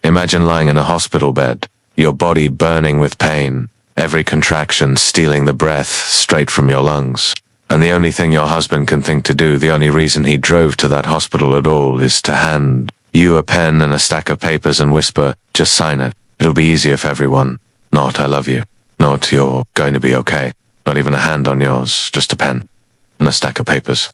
Imagine lying in a hospital bed, your body burning with pain, every contraction stealing the breath straight from your lungs. And the only thing your husband can think to do, the only reason he drove to that hospital at all, is to hand you a pen and a stack of papers and whisper, just sign it. It'll be easier for everyone. Not I love you. Not you're going to be okay. Not even a hand on yours, just a pen and a stack of papers.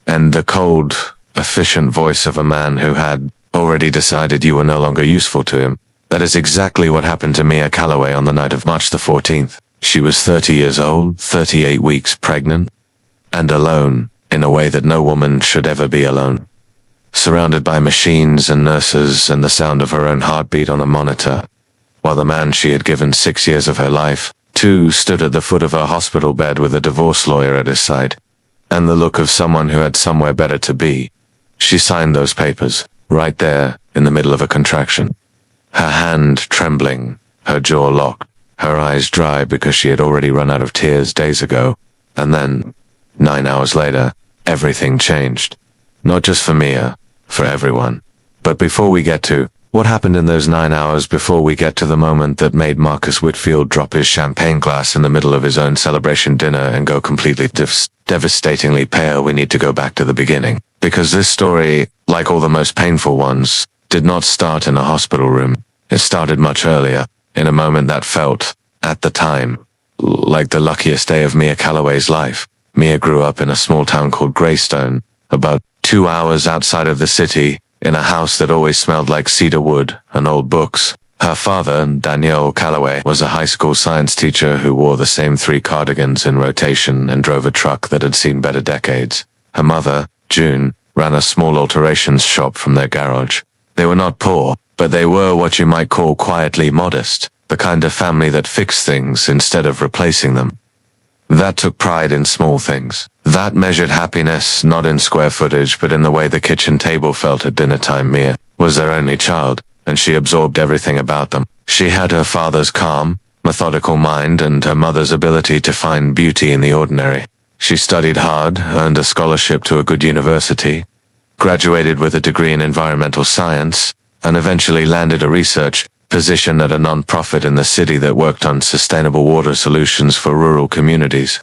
And the cold, efficient voice of a man who had already decided you were no longer useful to him. That is exactly what happened to Mia Calloway on the night of March the 14th. She was 30 years old, 38 weeks pregnant, and alone, in a way that no woman should ever be alone. Surrounded by machines and nurses and the sound of her own heartbeat on a monitor, while the man she had given 6 years of her life to stood at the foot of her hospital bed with a divorce lawyer at his side, and the look of someone who had somewhere better to be. She signed those papers, right there, in the middle of a contraction. Her hand trembling, her jaw locked, her eyes dry because she had already run out of tears days ago, and then 9 hours later, everything changed. Not just for Mia, for everyone. But before we get to what happened in those 9 hours, before we get to the moment that made Marcus Whitfield drop his champagne glass in the middle of his own celebration dinner and go completely devastatingly pale, we need to go back to the beginning. Because this story, like all the most painful ones, did not start in a hospital room. It started much earlier, in a moment that felt, at the time, like the luckiest day of Mia Calloway's life. Mia grew up in a small town called Greystone, about 2 hours outside of the city, in a house that always smelled like cedar wood and old books. Her father, Daniel Calloway, was a high school science teacher who wore the same 3 cardigans in rotation and drove a truck that had seen better decades. Her mother, June, ran a small alterations shop from their garage. They were not poor, but they were what you might call quietly modest, the kind of family that fixed things instead of replacing them. That took pride in small things. That measured happiness not in square footage but in the way the kitchen table felt at dinner time. Mia was their only child, and she absorbed everything about them. She had her father's calm, methodical mind and her mother's ability to find beauty in the ordinary. She studied hard, earned a scholarship to a good university, graduated with a degree in environmental science, and eventually landed a research position at a non-profit in the city that worked on sustainable water solutions for rural communities.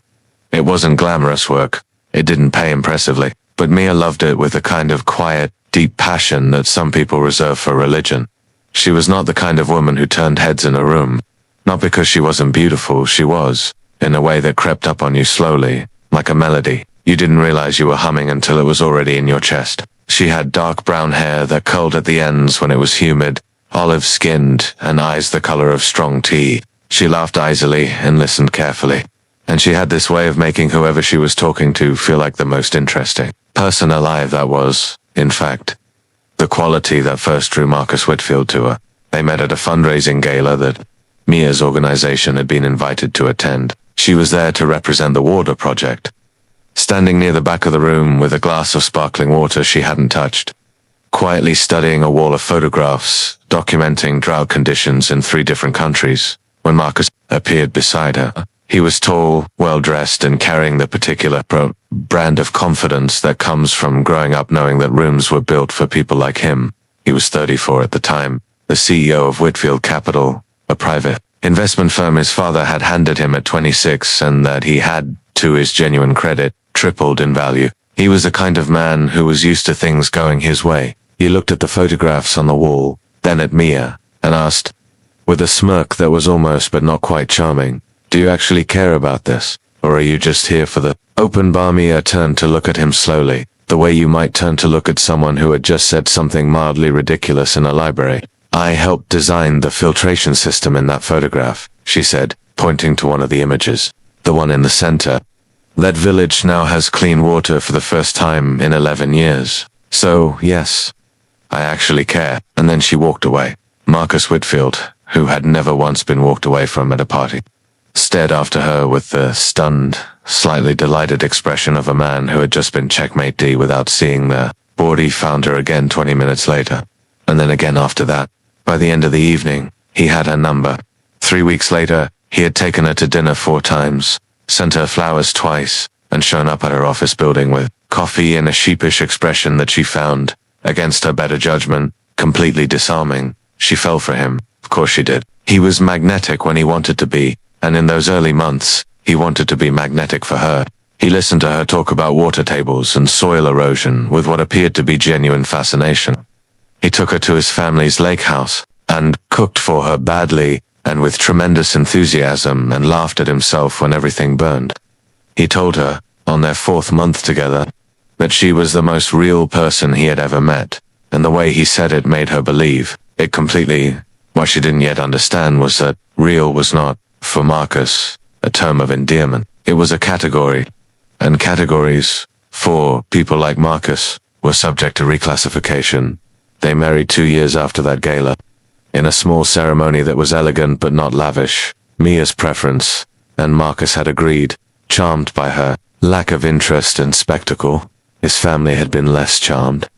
It wasn't glamorous work. It didn't pay impressively, but Mia loved it with a kind of quiet, deep passion that some people reserve for religion. She was not the kind of woman who turned heads in a room. Not because she wasn't beautiful, she was, in a way that crept up on you slowly, like a melody. You didn't realize you were humming until it was already in your chest. She had dark brown hair that curled at the ends when it was humid, olive-skinned, and eyes the color of strong tea. She laughed easily and listened carefully. And she had this way of making whoever she was talking to feel like the most interesting person alive. That was, in fact, the quality that first drew Marcus Whitfield to her. They met at a fundraising gala that Mia's organization had been invited to attend. She was there to represent the water project. Standing near the back of the room with a glass of sparkling water she hadn't touched, quietly studying a wall of photographs, documenting drought conditions in 3 different countries, when Marcus appeared beside her. He was tall, well-dressed, and carrying the particular brand of confidence that comes from growing up knowing that rooms were built for people like him. He was 34 at the time, the CEO of Whitfield Capital, a private investment firm his father had handed him at 26 and that he had, to his genuine credit, tripled in value. He was the kind of man who was used to things going his way. He looked at the photographs on the wall, then at Mia, and asked, with a smirk that was almost but not quite charming, "Do you actually care about this? Or are you just here for the open bar?" Mia turned to look at him slowly, the way you might turn to look at someone who had just said something mildly ridiculous in a library. "I helped design the filtration system in that photograph," she said, pointing to one of the images. "The one in the center. That village now has clean water for the first time in 11 years. So, yes, I actually care." And then she walked away. Marcus Whitfield, who had never once been walked away from at a party, stared after her with the stunned, slightly delighted expression of a man who had just been checkmate D without seeing the board. He found her again 20 minutes later, and then again after that. By the end of the evening, he had her number. 3 weeks later, he had taken her to dinner 4 times, sent her flowers twice, and shown up at her office building with coffee and a sheepish expression that she found, against her better judgment, completely disarming. She fell for him. Of course she did. He was magnetic when he wanted to be, and in those early months, he wanted to be magnetic for her. He listened to her talk about water tables and soil erosion with what appeared to be genuine fascination. He took her to his family's lake house, and cooked for her badly and with tremendous enthusiasm, and laughed at himself when everything burned. He told her, on their 4th month together, that she was the most real person he had ever met, and the way he said it made her believe it completely. What she didn't yet understand was that real was not, for Marcus, a term of endearment. It was a category, and categories, for people like Marcus, were subject to reclassification. They married 2 years after that gala, in a small ceremony that was elegant but not lavish. Mia's preference, and Marcus had agreed, charmed by her lack of interest and spectacle. His family had been less charmed.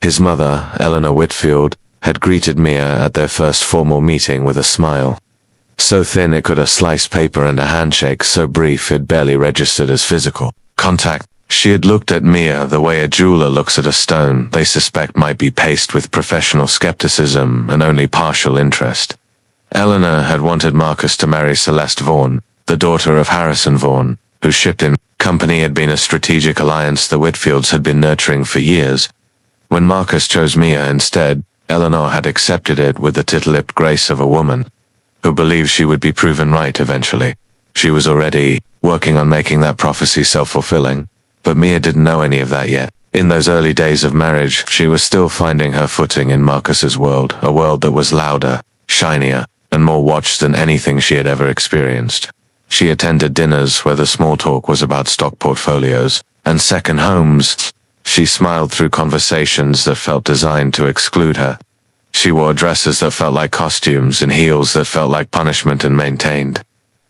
His mother, Eleanor Whitfield, had greeted Mia at their first formal meeting with a smile. So thin it could have sliced paper, and a handshake so brief it barely registered as physical contact. She had looked at Mia the way a jeweler looks at a stone they suspect might be paced with professional skepticism and only partial interest. Eleanor had wanted Marcus to marry Celeste Vaughan, the daughter of Harrison Vaughan, whose shipping company had been a strategic alliance the Whitfields had been nurturing for years. When Marcus chose Mia instead, Eleanor had accepted it with the tight-lipped grace of a woman who believed she would be proven right eventually. She was already working on making that prophecy self-fulfilling, but Mia didn't know any of that yet. In those early days of marriage, she was still finding her footing in Marcus's world, a world that was louder, shinier, and more watched than anything she had ever experienced. She attended dinners where the small talk was about stock portfolios and second homes. She smiled through conversations that felt designed to exclude her. She wore dresses that felt like costumes and heels that felt like punishment, and maintained,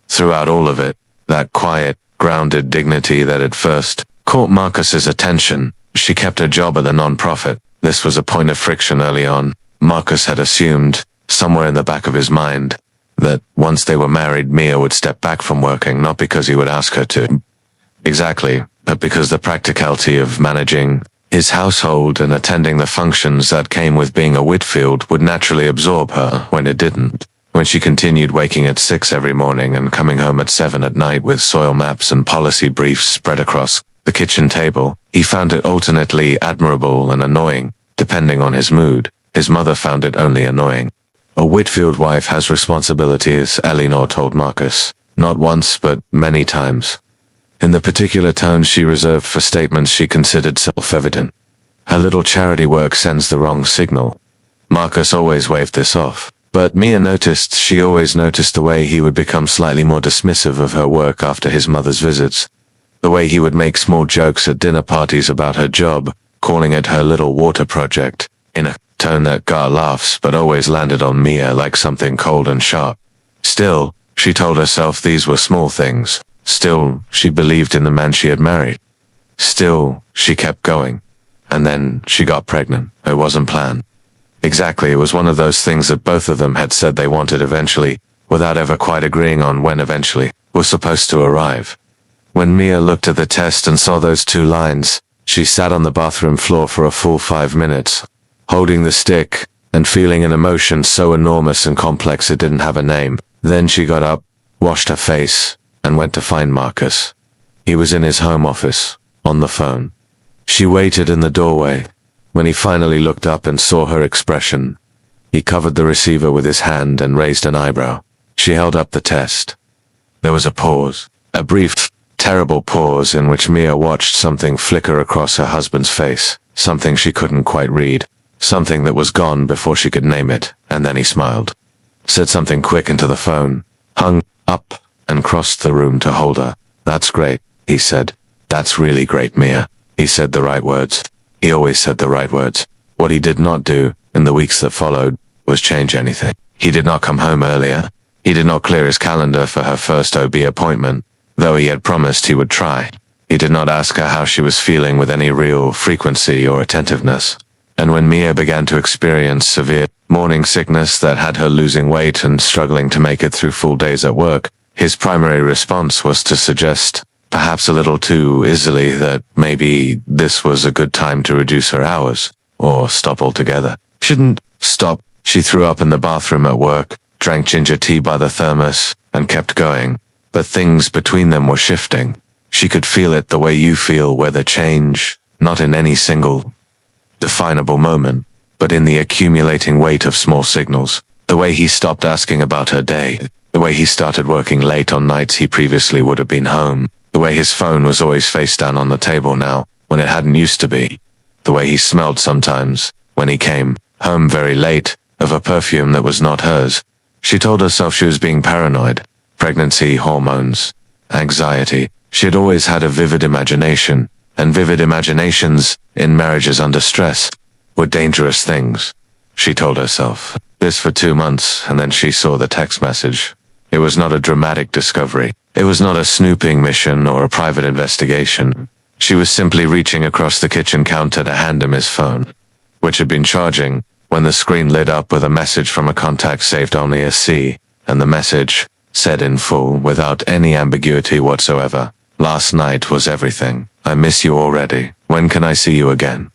throughout all of it, that quiet, grounded dignity that at first caught Marcus's attention. She kept her job at the non-profit. This was a point of friction early on. Marcus had assumed, somewhere in the back of his mind, that once they were married, Mia would step back from working, not because he would ask her to. Exactly, but because the practicality of managing his household and attending the functions that came with being a Whitfield would naturally absorb her when it didn't. When she continued waking at 6 every morning and coming home at 7 at night with soil maps and policy briefs spread across the kitchen table, he found it alternately admirable and annoying, depending on his mood. His mother found it only annoying. A Whitfield wife has responsibilities, Eleanor told Marcus, not once but many times, in the particular tone she reserved for statements she considered self-evident. Her little charity work sends the wrong signal. Marcus always waved this off, but Mia noticed she always noticed the way he would become slightly more dismissive of her work after his mother's visits. The way he would make small jokes at dinner parties about her job, calling it her little water project, in a tone that got laughs but always landed on Mia like something cold and sharp. Still, she told herself these were small things. Still, she believed in the man she had married. Still, she kept going. And then, she got pregnant. It wasn't planned. Exactly, it was one of those things that both of them had said they wanted eventually, without ever quite agreeing on when eventually was supposed to arrive. When Mia looked at the test and saw those 2 lines, she sat on the bathroom floor for a full 5 minutes, holding the stick, and feeling an emotion so enormous and complex it didn't have a name. Then she got up, washed her face, and went to find Marcus. He was in his home office, on the phone. She waited in the doorway. When he finally looked up and saw her expression, he covered the receiver with his hand and raised an eyebrow. She held up the test. There was a pause, a brief, terrible pause in which Mia watched something flicker across her husband's face, something she couldn't quite read, something that was gone before she could name it, and then he smiled, said something quick into the phone, hung up, and crossed the room to hold her. "That's great," he said. "That's really great, Mia." He said the right words. He always said the right words. What he did not do, in the weeks that followed, was change anything. He did not come home earlier. He did not clear his calendar for her first OB appointment, though he had promised he would try. He did not ask her how she was feeling with any real frequency or attentiveness. And when Mia began to experience severe morning sickness that had her losing weight and struggling to make it through full days at work, his primary response was to suggest, perhaps a little too easily, that maybe this was a good time to reduce her hours, or stop altogether. Shouldn't stop, She threw up in the bathroom at work, drank ginger tea by the thermos, and kept going. But things between them were shifting. She could feel it the way you feel weather change, not in any single definable moment, but in the accumulating weight of small signals. The way he stopped asking about her day, the way he started working late on nights he previously would have been home, the way his phone was always face down on the table now, when it hadn't used to be, the way he smelled sometimes, when he came home very late, of a perfume that was not hers. She told herself she was being paranoid. Pregnancy, hormones, anxiety. She had always had a vivid imagination, and vivid imaginations, in marriages under stress, were dangerous things. She told herself this for 2 months, and then she saw the text message. It was not a dramatic discovery. It was not a snooping mission or a private investigation. She was simply reaching across the kitchen counter to hand him his phone, which had been charging, when the screen lit up with a message from a contact saved only as C, and the message said in full, without any ambiguity whatsoever, "Last night was everything. I miss you already. When can I see you again?"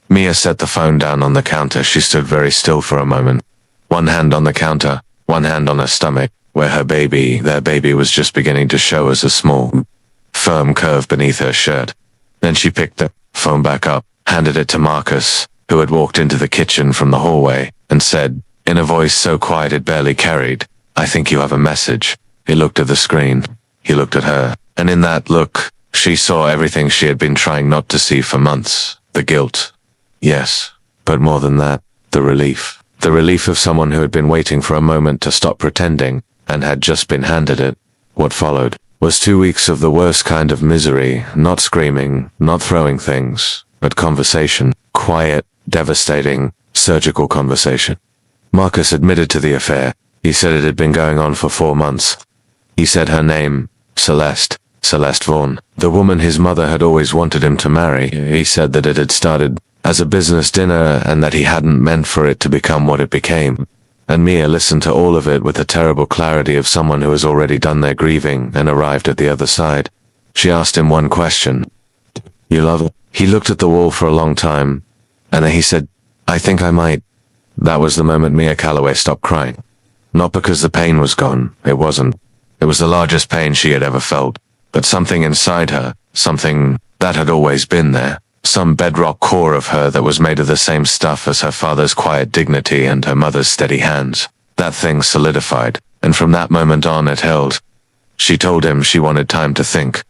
Mia set the phone down on the counter. She stood very still for a moment. One hand on the counter, one hand on her stomach, where their baby was just beginning to show as a small, firm curve beneath her shirt. Then she picked the phone back up, handed it to Marcus, who had walked into the kitchen from the hallway, and said, in a voice so quiet it barely carried, "I think you have a message." He looked at the screen. He looked at her, and in that look, she saw everything she had been trying not to see for months. The guilt. Yes, but more than that, the relief. The relief of someone who had been waiting for a moment to stop pretending, and had just been handed it. What followed was 2 weeks of the worst kind of misery, not screaming, not throwing things, but conversation. Quiet, devastating, surgical conversation. Marcus admitted to the affair. He said it had been going on for 4 months. He said her name, Celeste Vaughan, the woman his mother had always wanted him to marry. He said that it had started as a business dinner and that he hadn't meant for it to become what it became. And Mia listened to all of it with the terrible clarity of someone who has already done their grieving and arrived at the other side. She asked him one question. "You love her?" He looked at the wall for a long time, and then he said, "I think I might." That was the moment Mia Calloway stopped crying. Not because the pain was gone, it wasn't. It was the largest pain she had ever felt. But something inside her, something that had always been there, some bedrock core of her that was made of the same stuff as her father's quiet dignity and her mother's steady hands. That thing solidified, and from that moment on it held. She told him she wanted time to think.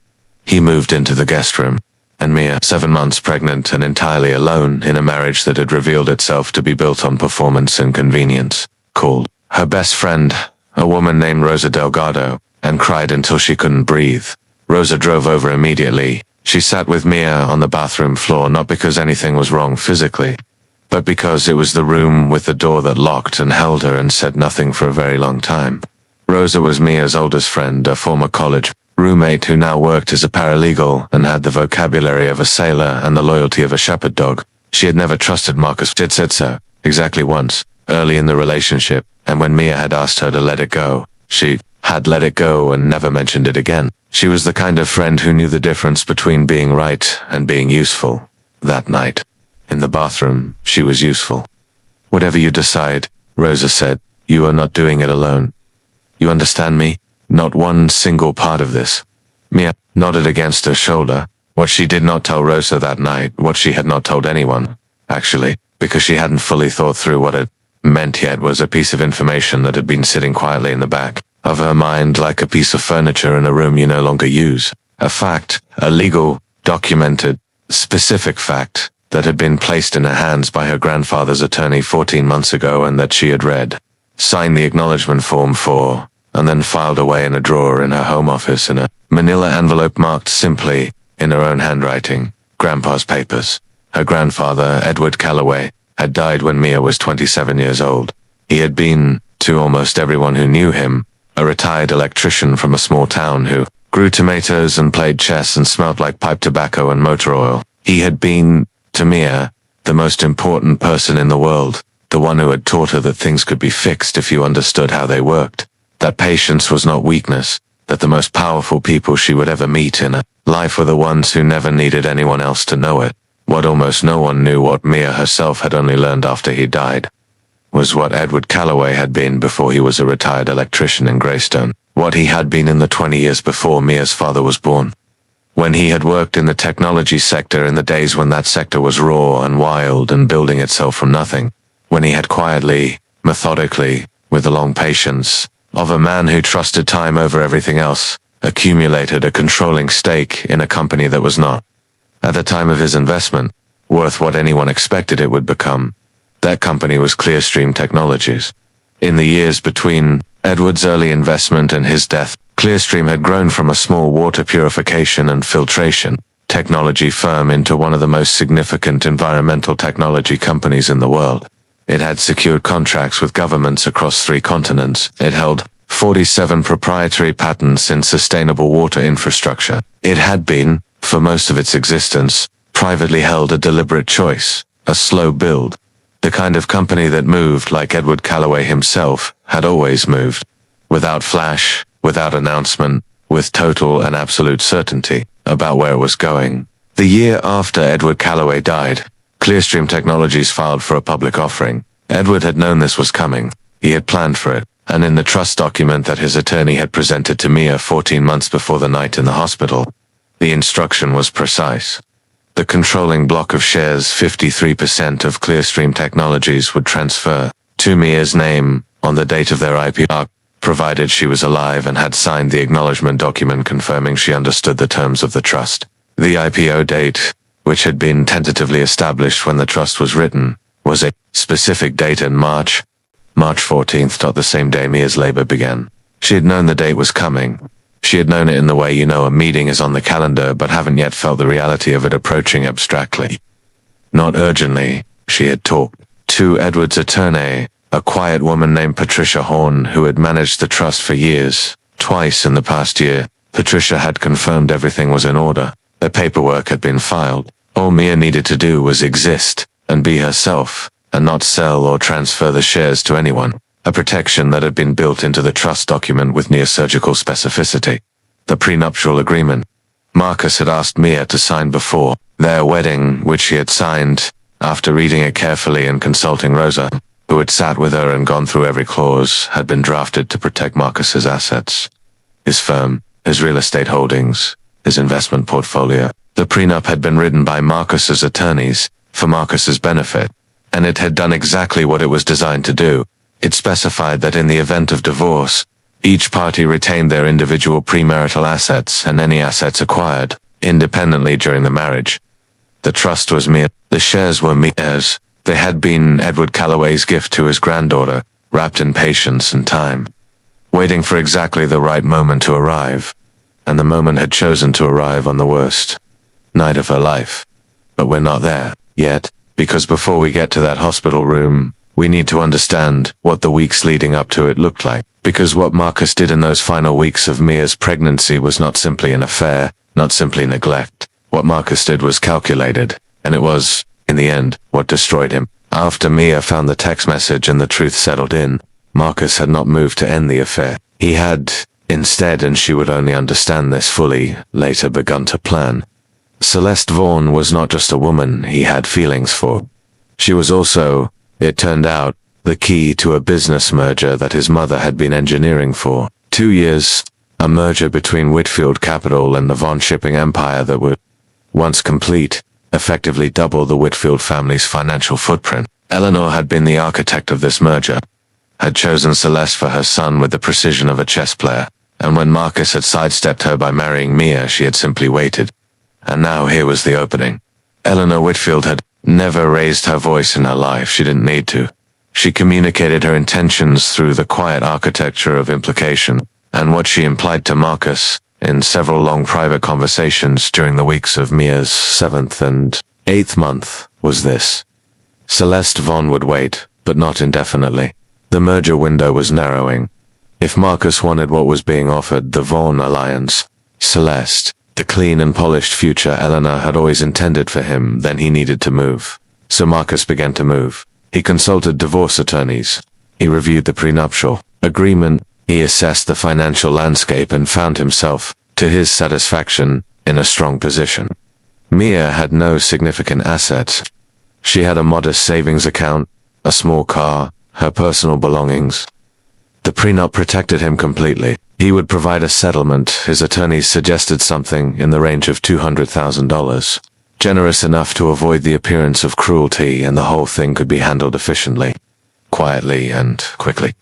He moved into the guest room, and Mia, 7 months pregnant and entirely alone in a marriage that had revealed itself to be built on performance and convenience, called her best friend, a woman named Rosa Delgado, and cried until she couldn't breathe. Rosa drove over immediately. She sat with Mia on the bathroom floor, not because anything was wrong physically, but because it was the room with the door that locked and held her and said nothing for a very long time. Rosa was Mia's oldest friend, a former college roommate who now worked as a paralegal and had the vocabulary of a sailor and the loyalty of a shepherd dog. She had never trusted Marcus. She had said so, exactly once, early in the relationship, and when Mia had asked her to let it go, she had let it go and never mentioned it again. She was the kind of friend who knew the difference between being right and being useful. That night, in the bathroom, she was useful. "Whatever you decide," Rosa said, "you are not doing it alone. You understand me? Not one single part of this." Mia nodded against her shoulder. What she did not tell Rosa that night, what she had not told anyone, actually, because she hadn't fully thought through what it meant yet, was a piece of information that had been sitting quietly in the back of her mind like a piece of furniture in a room you no longer use. A fact, a legal, documented, specific fact that had been placed in her hands by her grandfather's attorney 14 months ago and that she had read, signed the acknowledgement form for, and then filed away in a drawer in her home office in a manila envelope marked simply, in her own handwriting, Grandpa's papers. Her grandfather, Edward Calloway, had died when Mia was 27 years old. He had been, to almost everyone who knew him, a retired electrician from a small town who grew tomatoes and played chess and smelled like pipe tobacco and motor oil. He had been, to Mia, the most important person in the world, the one who had taught her that things could be fixed if you understood how they worked, that patience was not weakness, that the most powerful people she would ever meet in a life were the ones who never needed anyone else to know it. What almost no one knew, what Mia herself had only learned after he died, was what Edward Calloway had been before he was a retired electrician in Greystone, what he had been in the 20 years before Mia's father was born. When he had worked in the technology sector in the days when that sector was raw and wild and building itself from nothing, when he had quietly, methodically, with the long patience of a man who trusted time over everything else, accumulated a controlling stake in a company that was not, at the time of his investment, worth what anyone expected it would become. That company was Clearstream Technologies. In the years between Edward's early investment and his death, Clearstream had grown from a small water purification and filtration technology firm into one of the most significant environmental technology companies in the world. It had secured contracts with governments across 3 continents. It held 47 proprietary patents in sustainable water infrastructure. It had been, for most of its existence, privately held, a deliberate choice, a slow build. The kind of company that moved like Edward Calloway himself had always moved. Without flash, without announcement, with total and absolute certainty about where it was going. The year after Edward Calloway died, Clearstream Technologies filed for a public offering. Edward had known this was coming. He had planned for it, and in the trust document that his attorney had presented to Mia 14 months before the night in the hospital, the instruction was precise. The controlling block of shares, 53% of Clearstream Technologies, would transfer to Mia's name on the date of their IPO, provided she was alive and had signed the acknowledgement document confirming she understood the terms of the trust. The IPO date, which had been tentatively established when the trust was written, was a specific date in March 14th, the same day Mia's labor began. She had known the date was coming. She had known it in the way you know a meeting is on the calendar but haven't yet felt the reality of it approaching abstractly. Not urgently, she had talked to Edward's attorney, a quiet woman named Patricia Horn who had managed the trust for years. Twice in the past year, Patricia had confirmed everything was in order. The paperwork had been filed. All Mia needed to do was exist and be herself, and not sell or transfer the shares to anyone. A protection that had been built into the trust document with near-surgical specificity. The prenuptial agreement Marcus had asked Mia to sign before their wedding, which she had signed after reading it carefully and consulting Rosa, who had sat with her and gone through every clause, had been drafted to protect Marcus's assets. His firm, his real estate holdings, his investment portfolio. The prenup had been written by Marcus's attorneys, for Marcus's benefit, and it had done exactly what it was designed to do. It specified that in the event of divorce, each party retained their individual premarital assets and any assets acquired independently during the marriage. The trust was Mia. The shares were Mia's. They had been Edward Calloway's gift to his granddaughter, wrapped in patience and time, waiting for exactly the right moment to arrive. And the moment had chosen to arrive on the worst night of her life. But we're not there yet, because before we get to that hospital room, we need to understand what the weeks leading up to it looked like. Because what Marcus did in those final weeks of Mia's pregnancy was not simply an affair, not simply neglect. What Marcus did was calculated, and it was, in the end, what destroyed him. After Mia found the text message and the truth settled in, Marcus had not moved to end the affair. He had, instead, and she would only understand this fully, later begun to plan. Celeste Vaughan was not just a woman he had feelings for. She was also, it turned out, the key to a business merger that his mother had been engineering for 2 years, a merger between Whitfield Capital and the Vaughan shipping empire that would, once complete, effectively double the Whitfield family's financial footprint. Eleanor had been the architect of this merger, had chosen Celeste for her son with the precision of a chess player, and when Marcus had sidestepped her by marrying Mia, she had simply waited. And now here was the opening. Eleanor Whitfield had never raised her voice in her life. She didn't need to. She communicated her intentions through the quiet architecture of implication, and what she implied to Marcus in several long private conversations during the weeks of Mia's 7th and 8th month was this. Celeste Vaughan would wait, but not indefinitely. The merger window was narrowing. If Marcus wanted what was being offered, the Vaughan alliance, Celeste, the clean and polished future Eleanor had always intended for him, then he needed to move. So Marcus began to move. He consulted divorce attorneys. He reviewed the prenuptial agreement. He assessed the financial landscape and found himself, to his satisfaction, in a strong position. Mia had no significant assets. She had a modest savings account, a small car, her personal belongings. The prenup protected him completely. He would provide a settlement. His attorneys suggested something in the range of $200,000. Generous enough to avoid the appearance of cruelty, and the whole thing could be handled efficiently, quietly, and quickly.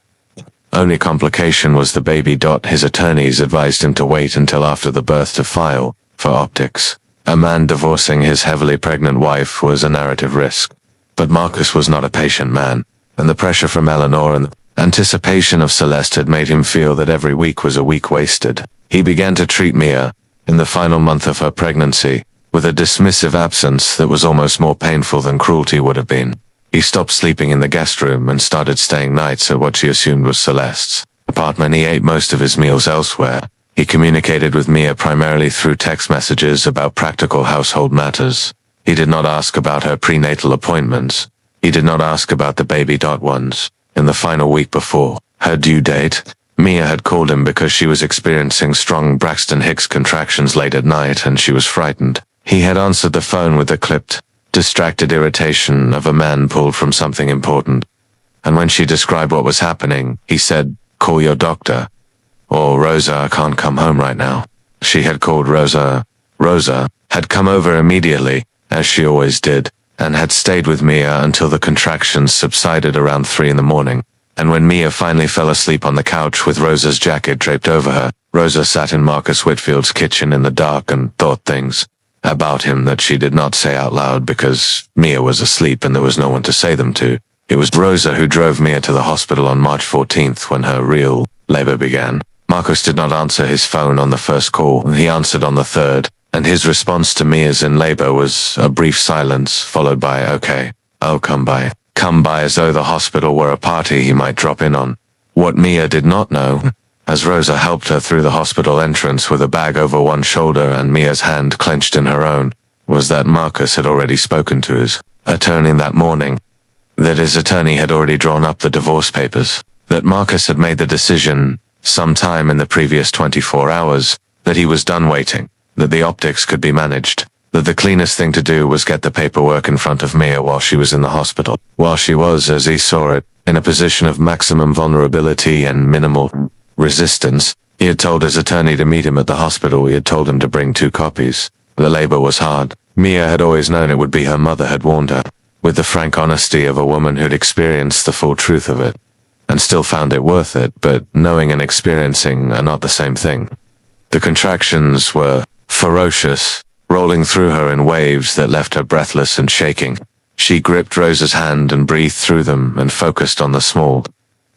Only complication was the baby. His attorneys advised him to wait until after the birth to file for optics. A man divorcing his heavily pregnant wife was a narrative risk. But Marcus was not a patient man, and the pressure from Eleanor and the anticipation of Celeste had made him feel that every week was a week wasted. He began to treat Mia, in the final month of her pregnancy, with a dismissive absence that was almost more painful than cruelty would have been. He stopped sleeping in the guest room and started staying nights at what she assumed was Celeste's apartment. He ate most of his meals elsewhere. He communicated with Mia primarily through text messages about practical household matters. He did not ask about her prenatal appointments. He did not ask about the baby. Once, in the final week before her due date, Mia had called him because she was experiencing strong Braxton Hicks contractions late at night and she was frightened. He had answered the phone with the clipped, distracted irritation of a man pulled from something important. And when she described what was happening, he said, "Call your doctor." Or, "Rosa, I can't come home right now." She had called Rosa. Rosa had come over immediately, as she always did, and had stayed with Mia until the contractions subsided around 3 in the morning. And when Mia finally fell asleep on the couch with Rosa's jacket draped over her, Rosa sat in Marcus Whitfield's kitchen in the dark and thought things about him that she did not say out loud because Mia was asleep and there was no one to say them to. It was Rosa who drove Mia to the hospital on March 14th when her real labor began. Marcus did not answer his phone on the first call. He answered on the third, and his response to Mia's in labor was a brief silence followed by, "Okay, I'll come by." Come by, as though the hospital were a party he might drop in on. What Mia did not know, as Rosa helped her through the hospital entrance with a bag over one shoulder and Mia's hand clenched in her own, was that Marcus had already spoken to his attorney that morning. That his attorney had already drawn up the divorce papers. That Marcus had made the decision sometime in the previous 24 hours that he was done waiting, that the optics could be managed, that the cleanest thing to do was get the paperwork in front of Mia while she was in the hospital, while she was, as he saw it, in a position of maximum vulnerability and minimal resistance. He had told his attorney to meet him at the hospital. He had told him to bring 2 copies. The labor was hard. Mia had always known it would be. Her mother had warned her, with the frank honesty of a woman who'd experienced the full truth of it, and still found it worth it, but knowing and experiencing are not the same thing. The contractions were ferocious, rolling through her in waves that left her breathless and shaking. She gripped Rosa's hand and breathed through them and focused on the small,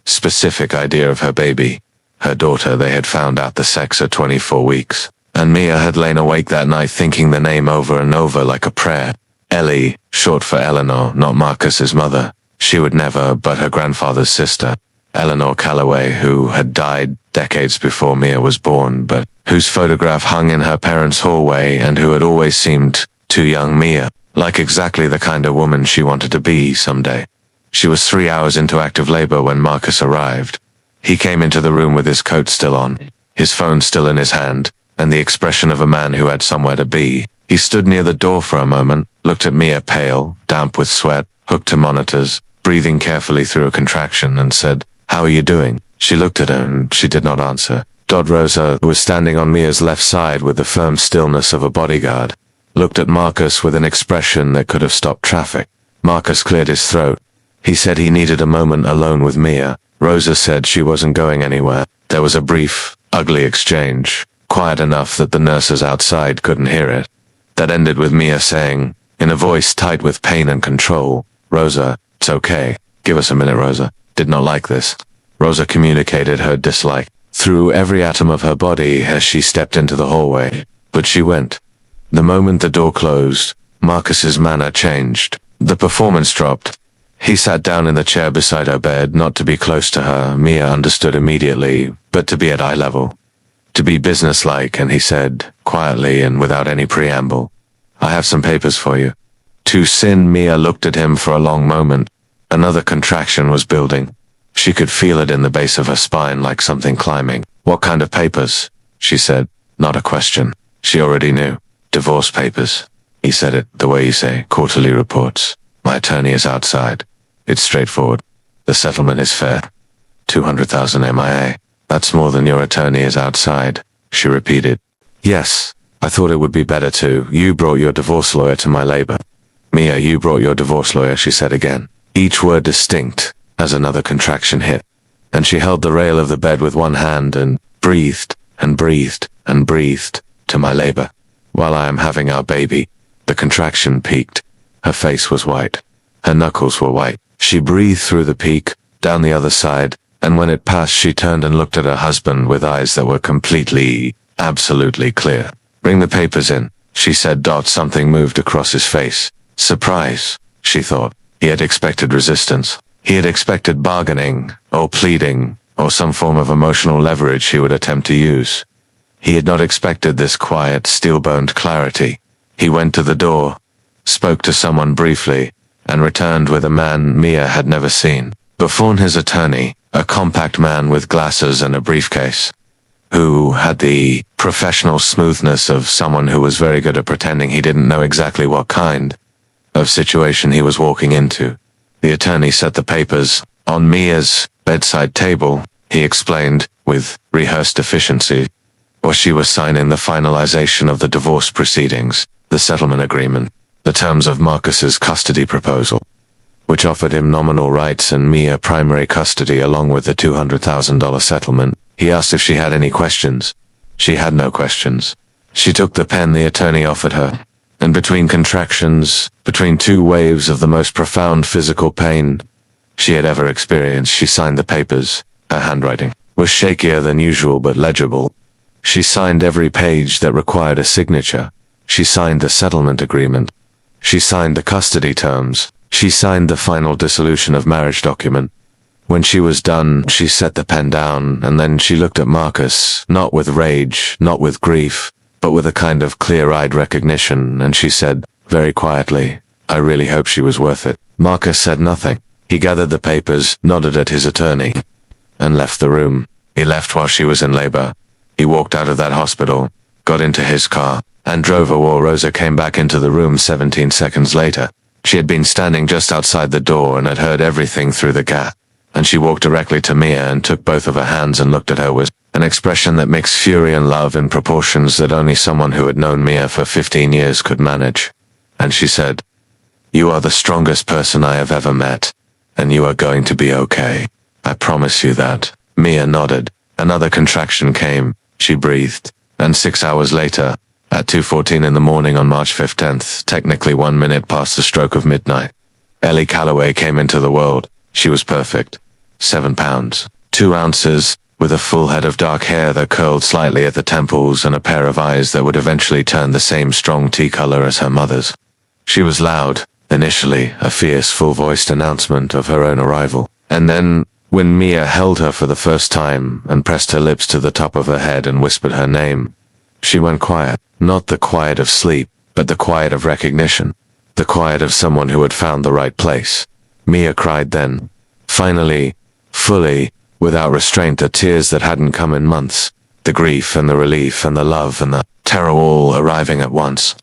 specific idea of her baby, her daughter. They had found out the sex at 24 weeks, and Mia had lain awake that night thinking the name over and over like a prayer. Ellie, short for Eleanor, not Marcus's mother. She would never, but her grandfather's sister, Eleanor Calloway, who had died decades before Mia was born, but whose photograph hung in her parents' hallway and who had always seemed too young. Mia, like exactly the kind of woman she wanted to be someday. She was 3 hours into active labor when Marcus arrived. He came into the room with his coat still on, his phone still in his hand, and the expression of a man who had somewhere to be. He stood near the door for a moment, looked at Mia, pale, damp with sweat, hooked to monitors, breathing carefully through a contraction, and said, "How are you doing?" She looked at her and she did not answer. Rosa, who was standing on Mia's left side with the firm stillness of a bodyguard, looked at Marcus with an expression that could have stopped traffic. Marcus cleared his throat. He said he needed a moment alone with Mia. Rosa said she wasn't going anywhere. There was a brief, ugly exchange, quiet enough that the nurses outside couldn't hear it, that ended with Mia saying, in a voice tight with pain and control, "Rosa, it's okay. Give us a minute, Rosa. Did not like this." Rosa communicated her dislike through every atom of her body as she stepped into the hallway, but she went. The moment the door closed, Marcus's manner changed. The performance dropped. He sat down in the chair beside her bed, not to be close to her, Mia understood immediately, but to be at eye level. To be businesslike, and he said, quietly and without any preamble, "I have some papers for you." To Sin, Mia looked at him for a long moment. Another contraction was building. She could feel it in the base of her spine like something climbing. "What kind of papers?" she said. Not a question. She already knew. "Divorce papers." He said it the way you say quarterly reports. "My attorney is outside." It's straightforward. The settlement is fair. 200,000 MIA. That's more than your attorney is outside, she repeated. Yes, I thought it would be better too. You brought your divorce lawyer to my labor. Mia, you brought your divorce lawyer, she said again, each word distinct as another contraction hit. And she held the rail of the bed with one hand and breathed and breathed and breathed to my labor. While I am having our baby. The contraction peaked. Her face was white. Her knuckles were white. She breathed through the peak, down the other side, and when it passed she turned and looked at her husband with eyes that were completely, absolutely clear. Bring the papers in, she said. Something moved across his face. Surprise, she thought. He had expected resistance. He had expected bargaining, or pleading, or some form of emotional leverage he would attempt to use. He had not expected this quiet, steel-boned clarity. He went to the door, spoke to someone briefly, and returned with a man Mia had never seen. Before his attorney, a compact man with glasses and a briefcase, who had the professional smoothness of someone who was very good at pretending he didn't know exactly what kind of situation he was walking into. The attorney set the papers on Mia's bedside table, he explained, with rehearsed efficiency, or she was signing the finalization of the divorce proceedings, the settlement agreement, the terms of Marcus's custody proposal, which offered him nominal rights and Mia primary custody along with the $200,000 settlement. He asked if she had any questions. She had no questions. She took the pen the attorney offered her, and between contractions, between two waves of the most profound physical pain she had ever experienced, she signed the papers. Her handwriting was shakier than usual but legible. She signed every page that required a signature. She signed the settlement agreement. She signed the custody terms. She signed the final dissolution of marriage document. When she was done, she set the pen down, and then she looked at Marcus, not with rage, not with grief, but with a kind of clear-eyed recognition, and she said, very quietly, I really hope she was worth it. Marcus said nothing. He gathered the papers, nodded at his attorney, and left the room. He left while she was in labor. He walked out of that hospital, got into his car, and drove while Rosa came back into the room 17 seconds later. She had been standing just outside the door and had heard everything through the gap, and she walked directly to Mia and took both of her hands and looked at her with an expression that mixed fury and love in proportions that only someone who had known Mia for 15 years could manage. And she said, You are the strongest person I have ever met, and you are going to be okay. I promise you that. Mia nodded. Another contraction came. She breathed, and 6 hours later, at 2:14 in the morning on March 15th, technically 1 minute past the stroke of midnight, Ellie Calloway came into the world. She was perfect. 7 pounds, 2 ounces, with a full head of dark hair that curled slightly at the temples and a pair of eyes that would eventually turn the same strong tea color as her mother's. She was loud, initially, a fierce, full-voiced announcement of her own arrival, and then, when Mia held her for the first time and pressed her lips to the top of her head and whispered her name, she went quiet. Not the quiet of sleep, but the quiet of recognition. The quiet of someone who had found the right place. Mia cried then. Finally, fully, without restraint, the tears that hadn't come in months. The grief and the relief and the love and the terror all arriving at once.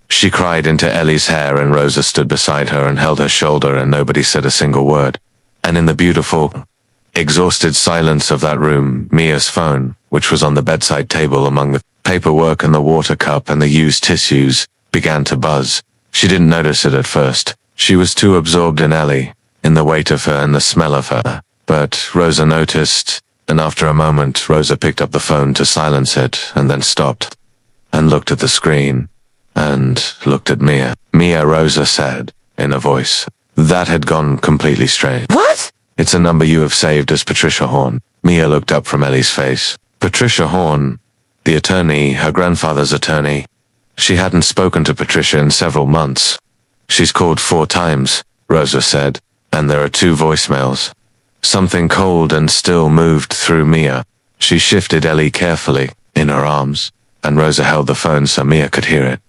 She cried into Ellie's hair and Rosa stood beside her and held her shoulder and nobody said a single word. And in the beautiful, exhausted silence of that room, Mia's phone, which was on the bedside table among the paperwork and the water cup and the used tissues, began to buzz. She didn't notice it at first. She was too absorbed in Ellie, in the weight of her and the smell of her. But Rosa noticed, and after a moment Rosa picked up the phone to silence it and then stopped, and looked at the screen, and looked at Mia. Mia, Rosa said, in a voice that had gone completely strange. What? It's a number you have saved as Patricia Horn. Mia looked up from Ellie's face. Patricia Horn, the attorney, her grandfather's attorney. She hadn't spoken to Patricia in several months. She's called 4 times, Rosa said, and there are 2 voicemails. Something cold and still moved through Mia. She shifted Ellie carefully, in her arms, and Rosa held the phone so Mia could hear it.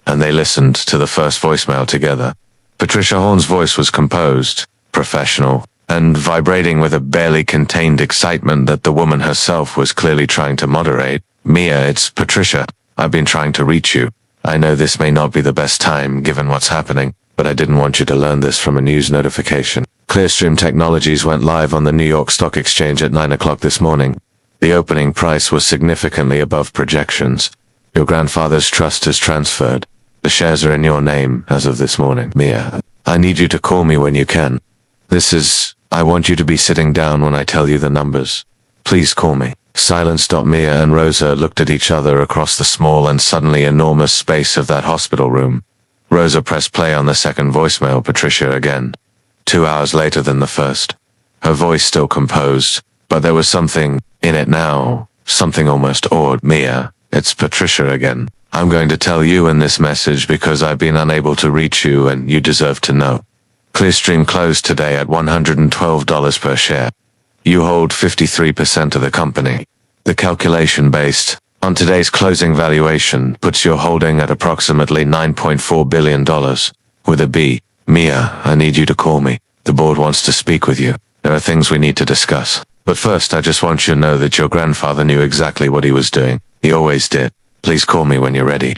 And they listened to the first voicemail together. Patricia Horn's voice was composed, professional, and vibrating with a barely contained excitement that the woman herself was clearly trying to moderate. Mia, it's Patricia. I've been trying to reach you. I know this may not be the best time given what's happening, but I didn't want you to learn this from a news notification. Clearstream Technologies went live on the New York Stock Exchange at 9 o'clock this morning. The opening price was significantly above projections. Your grandfather's trust is transferred. The shares are in your name as of this morning. Mia, I need you to call me when you can. I want you to be sitting down when I tell you the numbers. Please call me. Silence. Mia and Rosa looked at each other across the small and suddenly enormous space of that hospital room. Rosa pressed play on the second voicemail. Patricia again. 2 hours later than the first. Her voice still composed, but there was something in it now, something almost awed. Mia, it's Patricia again. I'm going to tell you in this message because I've been unable to reach you and you deserve to know. Clearstream closed today at $112 per share. You hold 53% of the company. The calculation based on today's closing valuation puts your holding at approximately $9.4 billion. With a B. Mia, I need you to call me. The board wants to speak with you. There are things we need to discuss. But first, I just want you to know that your grandfather knew exactly what he was doing. He always did. Please call me when you're ready.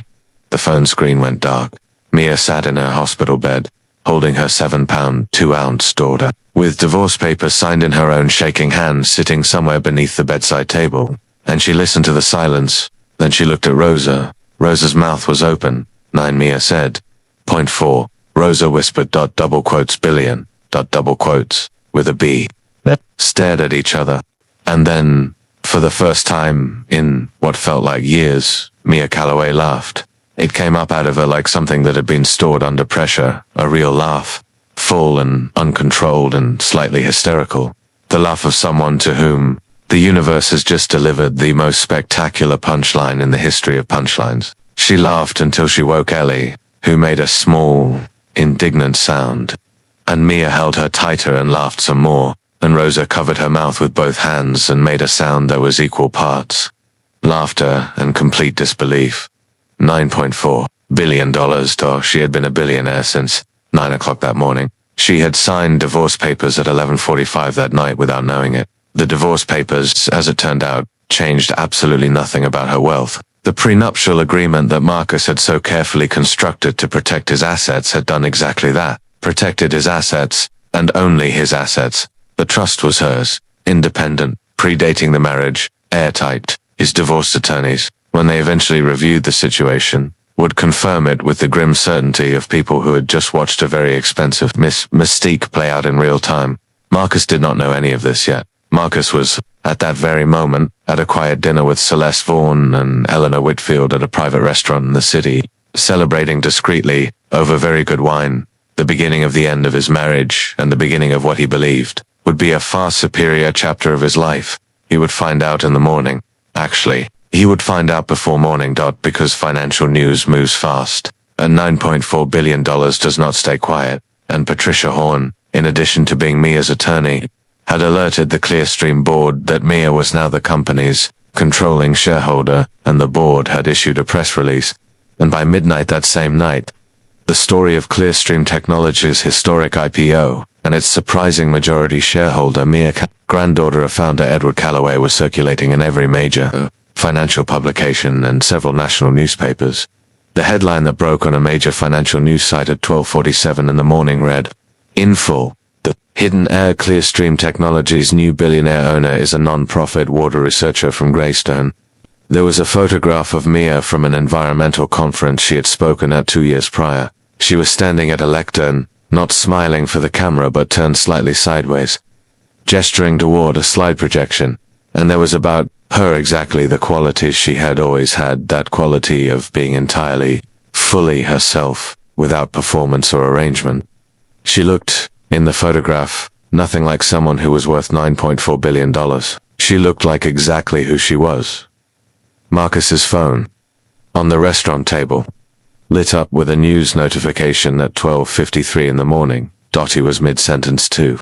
The phone screen went dark. Mia sat in her hospital bed, holding her 7-pound, 2-ounce daughter, with divorce papers signed in her own shaking hands sitting somewhere beneath the bedside table. And she listened to the silence. Then she looked at Rosa. Rosa's mouth was open. 9, Mia said. Point 4. Rosa whispered. Double quotes billion. Double quotes. With a B. Stared at each other. And then, for the first time in what felt like years, Mia Calloway laughed. It came up out of her like something that had been stored under pressure, a real laugh, full and uncontrolled and slightly hysterical. The laugh of someone to whom the universe has just delivered the most spectacular punchline in the history of punchlines. She laughed until she woke Ellie, who made a small, indignant sound. And Mia held her tighter and laughed some more, and Rosa covered her mouth with both hands and made a sound that was equal parts laughter and complete disbelief. $9.4 billion. She had been a billionaire since 9 o'clock that morning. She had signed divorce papers at 11:45 that night without knowing it. The divorce papers, as it turned out, changed absolutely nothing about her wealth. The prenuptial agreement that Marcus had so carefully constructed to protect his assets had done exactly that. Protected his assets, and only his assets. The trust was hers, independent, predating the marriage, airtight. His divorce attorneys, when they eventually reviewed the situation, would confirm it with the grim certainty of people who had just watched a very expensive mystique play out in real time. Marcus did not know any of this yet. Marcus was, at that very moment, at a quiet dinner with Celeste Vaughan and Eleanor Whitfield at a private restaurant in the city, celebrating discreetly, over very good wine, the beginning of the end of his marriage and the beginning of what he believed would be a far superior chapter of his life. He would find out in the morning. Actually, he would find out before morning. Because financial news moves fast, and $9.4 billion does not stay quiet, and Patricia Horn, in addition to being Mia's attorney, had alerted the Clearstream board that Mia was now the company's controlling shareholder, and the board had issued a press release. And by midnight that same night, the story of Clearstream Technologies' historic IPO and its surprising majority shareholder Mia, granddaughter of founder Edward Calloway, was circulating in every major financial publication and several national newspapers. The headline that broke on a major financial news site at 12:47 in the morning read, "In full, the hidden heir Clearstream Technologies' new billionaire owner is a non-profit water researcher from Greystone." There was a photograph of Mia from an environmental conference she had spoken at 2 years prior. She was standing at a lectern, not smiling for the camera but turned slightly sideways, gesturing toward a slide projection, and there was about her exactly the qualities she had always had, that quality of being entirely, fully herself, without performance or arrangement. She looked, in the photograph, nothing like someone who was worth $9.4 billion. She looked like exactly who she was. Marcus's phone, on the restaurant table, lit up with a news notification at 12:53 in the morning. He was mid-sentence to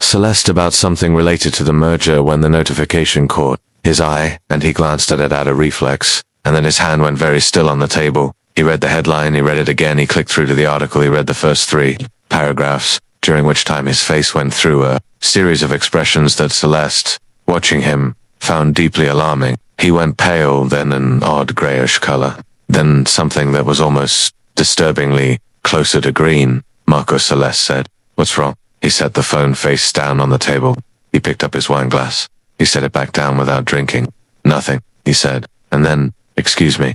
Celeste about something related to the merger when the notification caught his eye, and he glanced at it out of reflex, and then his hand went very still on the table. He read the headline, he read it again, he clicked through to the article, he read the first 3 paragraphs, during which time his face went through a series of expressions that Celeste, watching him, found deeply alarming. He went pale, then an odd grayish color, then something that was almost disturbingly Closer to green, Marco Celeste said. What's wrong? He set the phone face down on the table. He picked up his wine glass. He set it back down without drinking. Nothing, he said. And then, excuse me.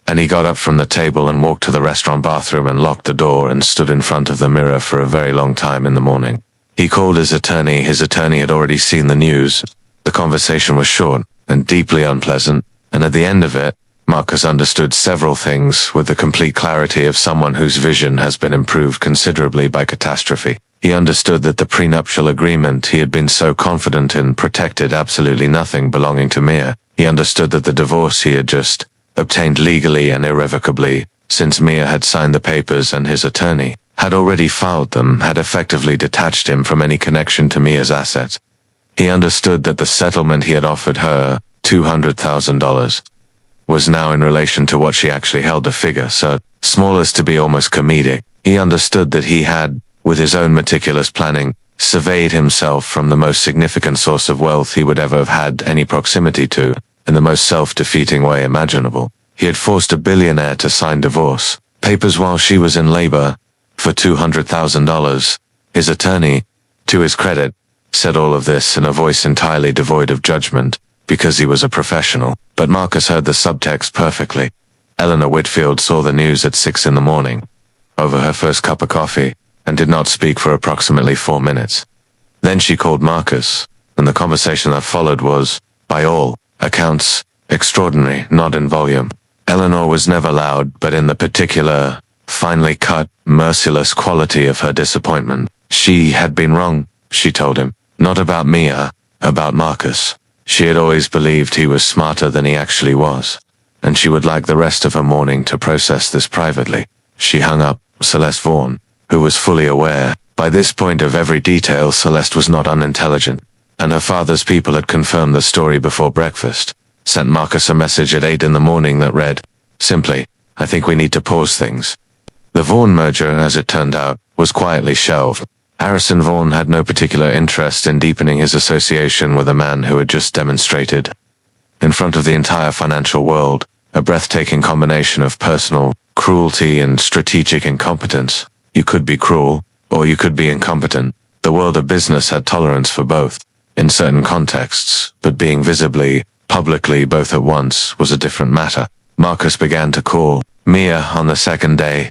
And he got up from the table and walked to the restaurant bathroom and locked the door and stood in front of the mirror for a very long time in the morning. He called his attorney. His attorney had already seen the news. The conversation was short and deeply unpleasant, and at the end of it, Marcus understood several things with the complete clarity of someone whose vision has been improved considerably by catastrophe. He understood that the prenuptial agreement he had been so confident in protected absolutely nothing belonging to Mia. He understood that the divorce he had just obtained legally and irrevocably, since Mia had signed the papers and his attorney had already filed them, had effectively detached him from any connection to Mia's assets. He understood that the settlement he had offered her, $200,000, was now in relation to what she actually held, a figure so small as to be almost comedic. He understood that he had, with his own meticulous planning, surveyed himself from the most significant source of wealth he would ever have had any proximity to, in the most self-defeating way imaginable. He had forced a billionaire to sign divorce papers while she was in labor for $200,000. His attorney, to his credit, said all of this in a voice entirely devoid of judgment, because he was a professional, but Marcus heard the subtext perfectly. Eleanor Whitfield saw the news at 6 in the morning, over her first cup of coffee, and did not speak for approximately 4 minutes. Then she called Marcus, and the conversation that followed was, by all accounts, extraordinary, not in volume. Eleanor was never loud, but in the particular, finely cut, merciless quality of her disappointment. She had been wrong, she told him, not about Mia, about Marcus. She had always believed he was smarter than he actually was, and she would like the rest of her morning to process this privately. She hung up. Celeste Vaughan, who was fully aware, by this point, of every detail, Celeste was not unintelligent, and her father's people had confirmed the story before breakfast, sent Marcus a message at 8 in the morning that read, simply, I think we need to pause things. The Vaughan merger, as it turned out, was quietly shelved. Harrison Vaughan had no particular interest in deepening his association with a man who had just demonstrated, in front of the entire financial world, a breathtaking combination of personal cruelty and strategic incompetence. You could be cruel, or you could be incompetent. The world of business had tolerance for both, in certain contexts, but being visibly, publicly both at once was a different matter. Marcus began to call Mia on the second day.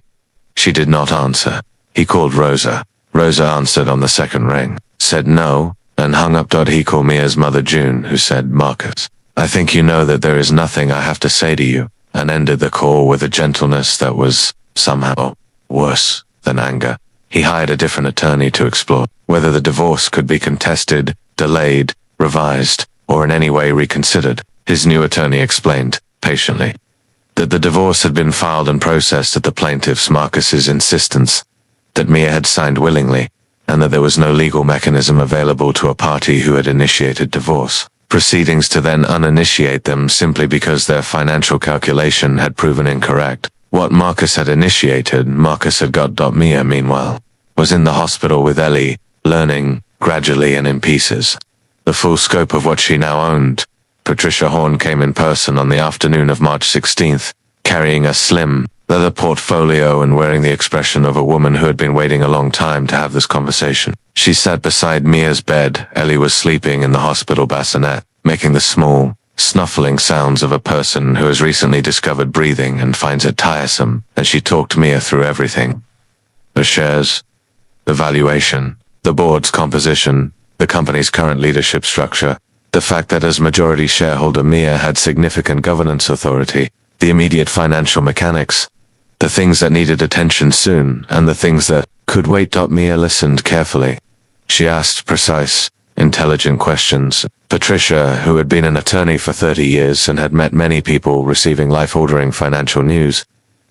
She did not answer. He called Rosa. Rosa answered on the second ring, said no, and hung up. He called Mia's mother June, who said, Marcus, I think you know that there is nothing I have to say to you, and ended the call with a gentleness that was, somehow, worse than anger. He hired a different attorney to explore whether the divorce could be contested, delayed, revised, or in any way reconsidered. His new attorney explained, patiently, that the divorce had been filed and processed at the plaintiff's, Marcus's, insistence, that Mia had signed willingly, and that there was no legal mechanism available to a party who had initiated divorce proceedings to then uninitiate them simply because their financial calculation had proven incorrect. What Marcus had initiated, Marcus had got. Mia, meanwhile, was in the hospital with Ellie, learning, gradually and in pieces, the full scope of what she now owned. Patricia Horn came in person on the afternoon of March 16th, carrying a slim, leather portfolio and wearing the expression of a woman who had been waiting a long time to have this conversation. She sat beside Mia's bed. Ellie was sleeping in the hospital bassinet, making the small, snuffling sounds of a person who has recently discovered breathing and finds it tiresome, and she talked Mia through everything. The shares, the valuation, the board's composition, the company's current leadership structure, the fact that as majority shareholder Mia had significant governance authority, the immediate financial mechanics, the things that needed attention soon, and the things that could wait. Mia listened carefully. She asked precise, intelligent questions. Patricia, who had been an attorney for 30 years and had met many people receiving life-altering financial news,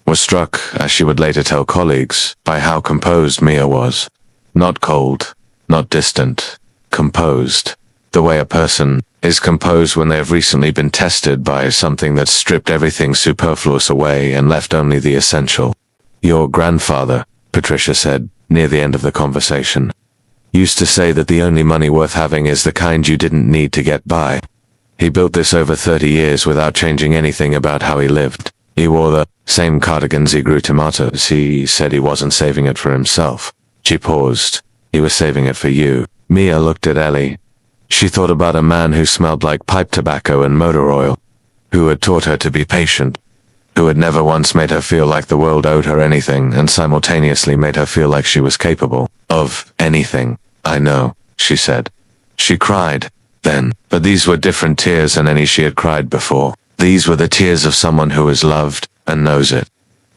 was struck, as she would later tell colleagues, by how composed Mia was. Not cold, not distant, composed. The way a person is composed when they have recently been tested by something that stripped everything superfluous away and left only the essential. Your grandfather, Patricia said, near the end of the conversation, used to say that the only money worth having is the kind you didn't need to get by. He built this over 30 years without changing anything about how he lived. He wore the same cardigans he grew tomatoes. He said he wasn't saving it for himself. She paused. He was saving it for you. Mia looked at Ellie. She thought about a man who smelled like pipe tobacco and motor oil, who had taught her to be patient, who had never once made her feel like the world owed her anything and simultaneously made her feel like she was capable of anything. I know, she said. She cried then, but these were different tears than any she had cried before. These were the tears of someone who is loved and knows it,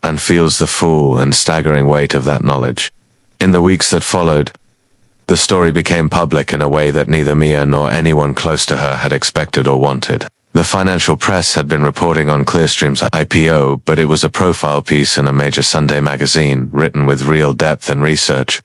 and feels the full and staggering weight of that knowledge. In the weeks that followed, the story became public in a way that neither Mia nor anyone close to her had expected or wanted. The financial press had been reporting on Clearstream's IPO, but it was a profile piece in a major Sunday magazine, written with real depth and research,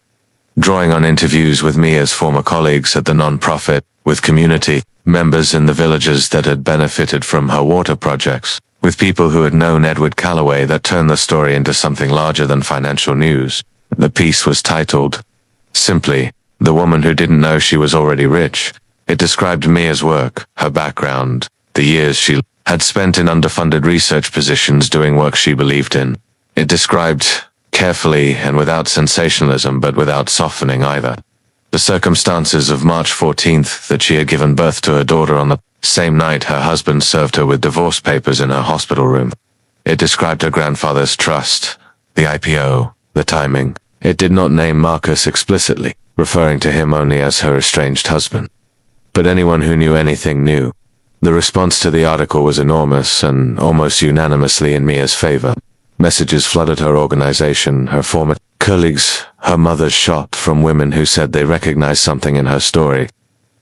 drawing on interviews with Mia's former colleagues at the non-profit, with community members in the villages that had benefited from her water projects, with people who had known Edward Calloway, that turned the story into something larger than financial news. The piece was titled, simply, "The Woman Who Didn't Know She Was Already Rich." It described Mia's work, her background, the years she had spent in underfunded research positions doing work she believed in. It described, carefully and without sensationalism but without softening either, the circumstances of March 14th, that she had given birth to her daughter on the same night her husband served her with divorce papers in her hospital room. It described her grandfather's trust, the IPO, the timing. It did not name Marcus explicitly, referring to him only as her estranged husband. But anyone who knew anything knew. The response to the article was enormous and almost unanimously in Mia's favor. Messages flooded her organization, her former colleagues, her mother's shot, from women who said they recognized something in her story,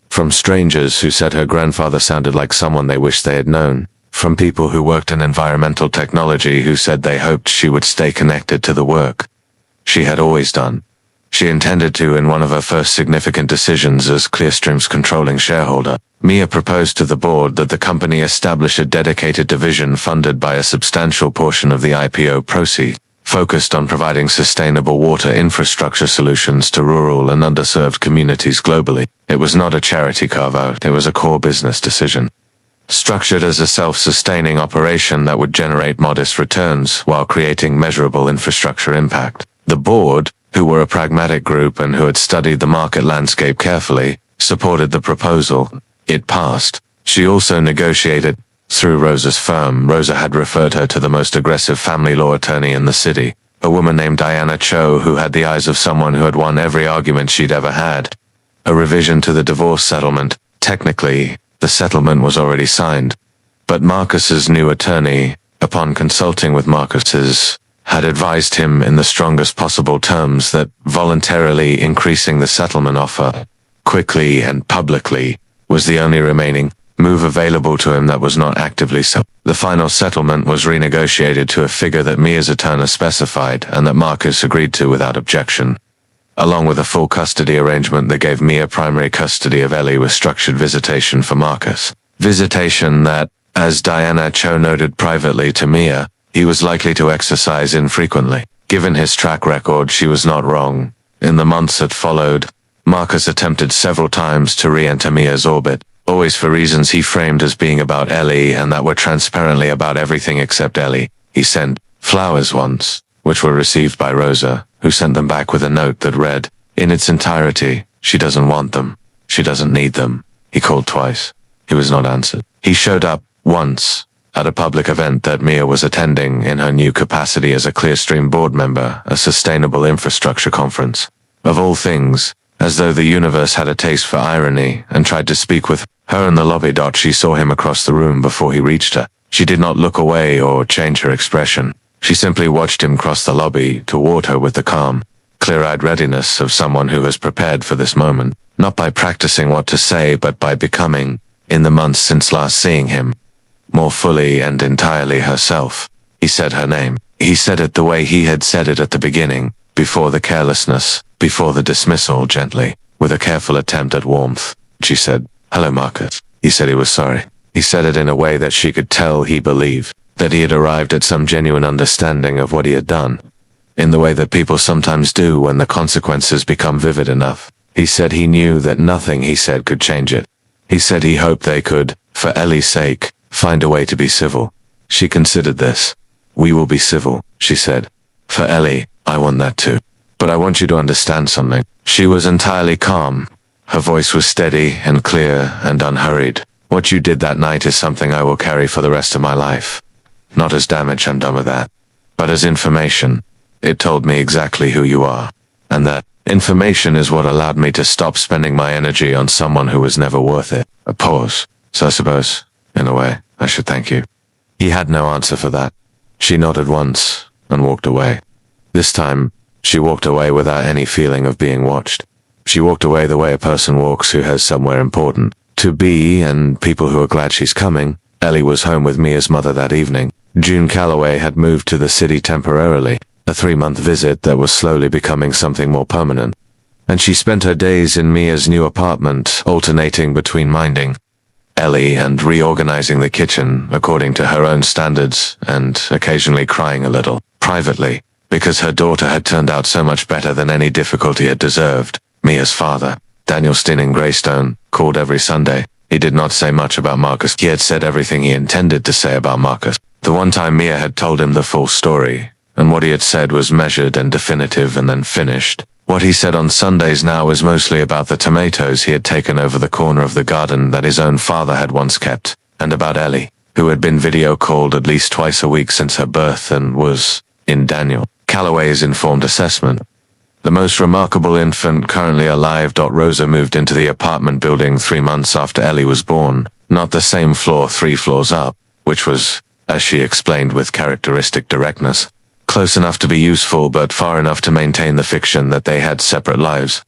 from strangers who said her grandfather sounded like someone they wished they had known, from people who worked in environmental technology who said they hoped she would stay connected to the work she had always done. She intended to in one of her first significant decisions as Clearstream's controlling shareholder. Mia proposed to the board that the company establish a dedicated division funded by a substantial portion of the IPO proceeds, focused on providing sustainable water infrastructure solutions to rural and underserved communities globally. It was not a charity carve-out, it was a core business decision, structured as a self-sustaining operation that would generate modest returns while creating measurable infrastructure impact. The board, who were a pragmatic group and who had studied the market landscape carefully, supported the proposal. It passed. She also negotiated through Rosa's firm. Rosa had referred her to the most aggressive family law attorney in the city, a woman named Diana Cho, who had the eyes of someone who had won every argument she'd ever had. A revision to the divorce settlement. Technically, the settlement was already signed, but Marcus's new attorney, upon consulting with Marcus's, had advised him in the strongest possible terms that voluntarily increasing the settlement offer, quickly and publicly, was the only remaining move available to him that was not actively so. The final settlement was renegotiated to a figure that Mia's attorney specified and that Marcus agreed to without objection, along with a full custody arrangement that gave Mia primary custody of Ellie with structured visitation for Marcus. Visitation that, as Diana Cho noted privately to Mia, he was likely to exercise infrequently. Given his track record, she was not wrong. In the months that followed, Marcus attempted several times to re-enter Mia's orbit, always for reasons he framed as being about Ellie and that were transparently about everything except Ellie. He sent flowers once, which were received by Rosa, who sent them back with a note that read, in its entirety, "She doesn't want them. She doesn't need them." He called twice. He was not answered. He showed up once at a public event that Mia was attending in her new capacity as a Clearstream board member, a sustainable infrastructure conference. Of all things, as though the universe had a taste for irony and tried to speak with her in the lobby. She saw him across the room before he reached her. She did not look away or change her expression. She simply watched him cross the lobby toward her with the calm, clear-eyed readiness of someone who has prepared for this moment, not by practicing what to say but by becoming, in the months since last seeing him, more fully and entirely herself. He said her name. He said it the way he had said it at the beginning, before the carelessness, before the dismissal, gently, with a careful attempt at warmth. She said, "Hello, Marcus." He said he was sorry. He said it in a way that she could tell he believed, that he had arrived at some genuine understanding of what he had done, in the way that people sometimes do when the consequences become vivid enough. He said he knew that nothing he said could change it. He said he hoped they could, for Ellie's sake, find a way to be civil. She considered this. We will be civil, she said. For Ellie, I want that too. But I want you to understand something. She was entirely calm. Her voice was steady and clear and unhurried. What you did that night is something I will carry for the rest of my life. Not as damage, I'm done with that. But as information. It told me exactly who you are. And that information is what allowed me to stop spending my energy on someone who was never worth it. A pause. So I suppose, in a way, I should thank you. He had no answer for that. She nodded once and walked away. This time, she walked away without any feeling of being watched. She walked away the way a person walks who has somewhere important to be and people who are glad she's coming. Ellie was home with Mia's mother that evening. June Calloway had moved to the city temporarily, a 3-month visit that was slowly becoming something more permanent. And she spent her days in Mia's new apartment, alternating between minding Ellie and reorganizing the kitchen according to her own standards, and occasionally crying a little, privately, because her daughter had turned out so much better than any difficulty had deserved. Mia's father, Daniel Steen in Greystone, called every Sunday. He did not say much about Marcus. He had said everything he intended to say about Marcus. The one time Mia had told him the full story, and what he had said was measured and definitive and then finished. What he said on Sundays now was mostly about the tomatoes he had taken over the corner of the garden that his own father had once kept, and about Ellie, who had been video called at least twice a week since her birth and was, in Daniel Calloway's informed assessment, the most remarkable infant currently alive. Rosa moved into the apartment building 3 months after Ellie was born, not the same floor 3 floors up, which was, as she explained with characteristic directness, close enough to be useful but far enough to maintain the fiction that they had separate lives.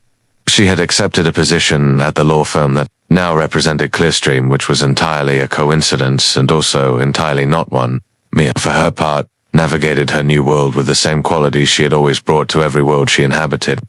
She had accepted a position at the law firm that now represented Clearstream, which was entirely a coincidence and also entirely not one. Mia, for her part, navigated her new world with the same qualities she had always brought to every world she inhabited.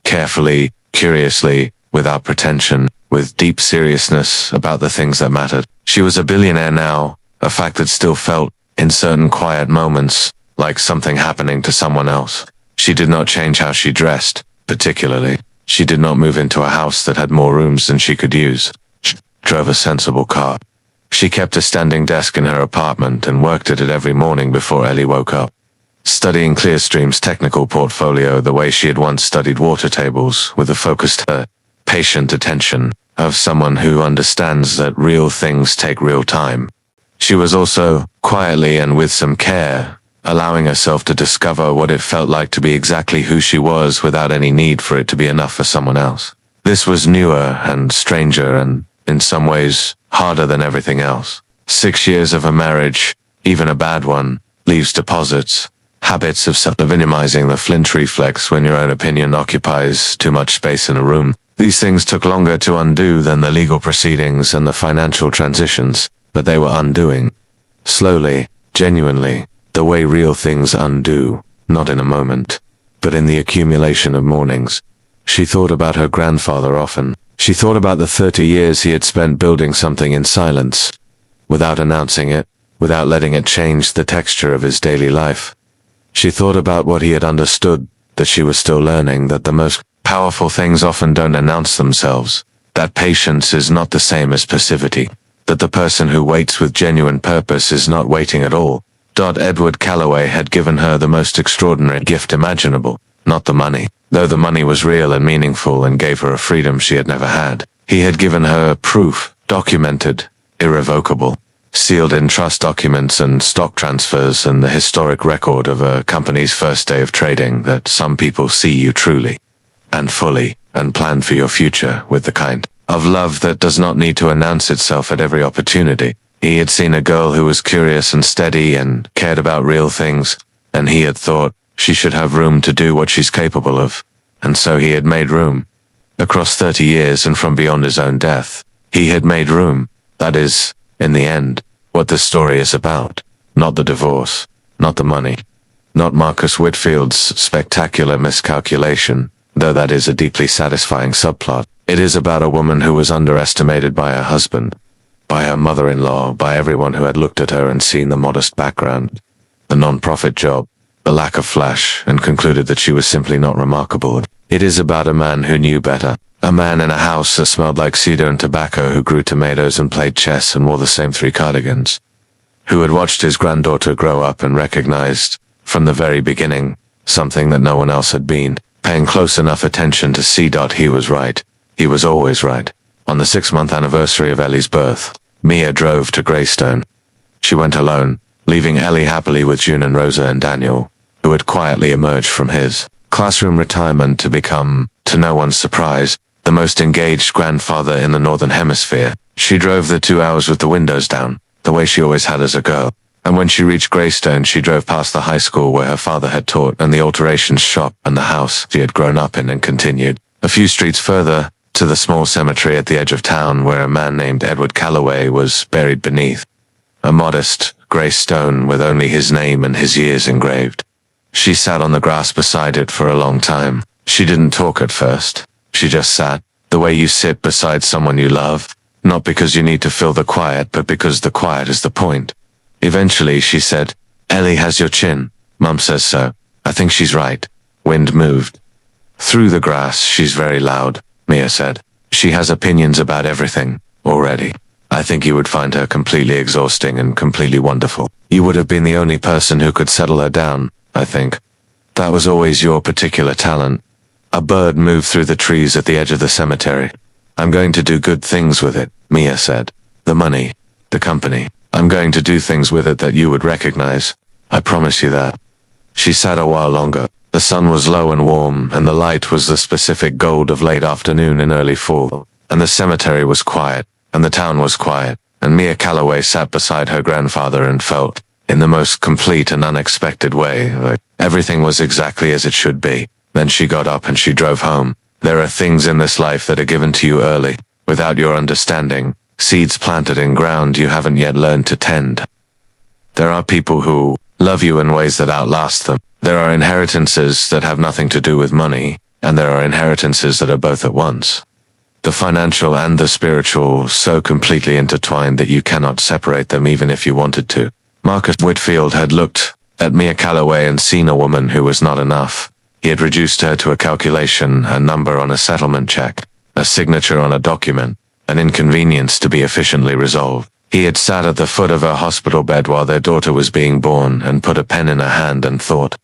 Carefully, curiously, without pretension, with deep seriousness about the things that mattered. She was a billionaire now, a fact that still felt, in certain quiet moments, like something happening to someone else. She did not change how she dressed, particularly. She did not move into a house that had more rooms than she could use. She drove a sensible car. She kept a standing desk in her apartment and worked at it every morning before Ellie woke up, studying Clearstream's technical portfolio the way she had once studied water tables, with the focused, patient attention of someone who understands that real things take real time. She was also, quietly and with some care, allowing herself to discover what it felt like to be exactly who she was without any need for it to be enough for someone else. This was newer and stranger and, in some ways, harder than everything else. 6 years of a marriage, even a bad one, leaves deposits, habits of minimizing the flinch reflex when your own opinion occupies too much space in a room. These things took longer to undo than the legal proceedings and the financial transitions, but they were undoing. Slowly, genuinely, the way real things undo, not in a moment, but in the accumulation of mornings. She thought about her grandfather often. She thought about the 30 years he had spent building something in silence, without announcing it, without letting it change the texture of his daily life. She thought about what he had understood, that she was still learning, that the most powerful things often don't announce themselves, that patience is not the same as passivity, that the person who waits with genuine purpose is not waiting at all. Edward Calloway had given her the most extraordinary gift imaginable, not the money, though the money was real and meaningful and gave her a freedom she had never had. He had given her proof, documented, irrevocable, sealed in trust documents and stock transfers, and the historic record of a company's first day of trading, that some people see you truly and fully and plan for your future with the kind of love that does not need to announce itself at every opportunity. He had seen a girl who was curious and steady and cared about real things, and he had thought she should have room to do what she's capable of, and so he had made room. Across 30 years and from beyond his own death, he had made room. That is, in the end, what the story is about. Not the divorce, not the money, not Marcus Whitfield's spectacular miscalculation, though that is a deeply satisfying subplot. It is about a woman who was underestimated by her husband, by her mother-in-law, by everyone who had looked at her and seen the modest background, the non-profit job, the lack of flash, and concluded that she was simply not remarkable. It is about a man who knew better, a man in a house that smelled like cedar and tobacco, who grew tomatoes and played chess and wore the same 3 cardigans. who had watched his granddaughter grow up and recognized, from the very beginning, something that no one else had been, paying close enough attention to see. He was right. He was always right. On the 6-month anniversary of Ellie's birth, Mia drove to Greystone. She went alone, leaving Ellie happily with June and Rosa and Daniel, who had quietly emerged from his classroom retirement to become, to no one's surprise, the most engaged grandfather in the Northern Hemisphere. She drove the 2 hours with the windows down, the way she always had as a girl. And when she reached Greystone, she drove past the high school where her father had taught and the alterations shop and the house she had grown up in, and continued a few streets further to the small cemetery at the edge of town where a man named Edward Calloway was buried beneath a modest grey stone with only his name and his years engraved. She sat on the grass beside it for a long time. She didn't talk at first. She just sat, the way you sit beside someone you love, not because you need to fill the quiet, but because the quiet is the point. Eventually she said, "Ellie has your chin. Mum says so. I think she's right." Wind moved through the grass. "She's very loud," Mia said. "She has opinions about everything, already. I think you would find her completely exhausting and completely wonderful. You would have been the only person who could settle her down, I think. That was always your particular talent." A bird moved through the trees at the edge of the cemetery. "I'm going to do good things with it," Mia said. "The money, the company. I'm going to do things with it that you would recognize. I promise you that." She sat a while longer. The sun was low and warm, and the light was the specific gold of late afternoon in early fall. And the cemetery was quiet, and the town was quiet, and Mia Calloway sat beside her grandfather and felt, in the most complete and unexpected way, like everything was exactly as it should be. Then she got up and she drove home. There are things in this life that are given to you early, without your understanding, seeds planted in ground you haven't yet learned to tend. There are people who love you in ways that outlast them. There are inheritances that have nothing to do with money, and there are inheritances that are both at once. The financial and the spiritual so completely intertwined that you cannot separate them even if you wanted to. Marcus Whitfield had looked at Mia Calloway and seen a woman who was not enough. He had reduced her to a calculation, a number on a settlement check, a signature on a document, an inconvenience to be efficiently resolved. He had sat at the foot of her hospital bed while their daughter was being born and put a pen in her hand and thought,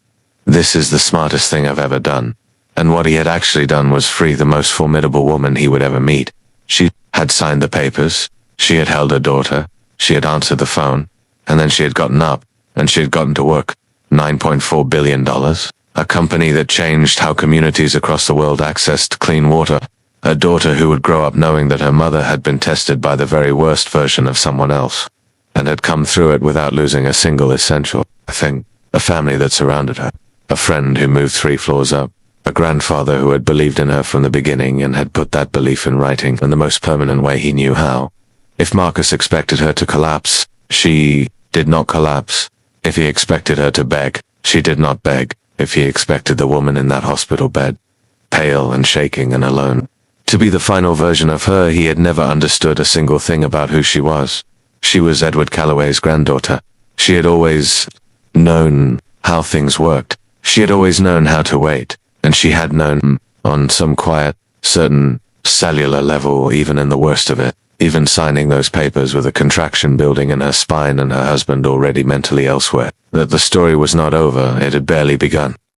"This is the smartest thing I've ever done." And what he had actually done was free the most formidable woman he would ever meet. She had signed the papers, she had held her daughter, she had answered the phone, and then she had gotten up, and she had gotten to work. $9.4 billion. A company that changed how communities across the world accessed clean water. A daughter who would grow up knowing that her mother had been tested by the very worst version of someone else, and had come through it without losing a single essential thing. A family that surrounded her. A friend who moved 3 floors up. A grandfather who had believed in her from the beginning and had put that belief in writing in the most permanent way he knew how. If Marcus expected her to collapse, she did not collapse. If he expected her to beg, she did not beg. If he expected the woman in that hospital bed, pale and shaking and alone, to be the final version of her, he had never understood a single thing about who she was. She was Edward Calloway's granddaughter. She had always known how things worked. She had always known how to wait, and she had known, on some quiet, certain, cellular level, even in the worst of it, even signing those papers with a contraction building in her spine and her husband already mentally elsewhere, that the story was not over, it had barely begun.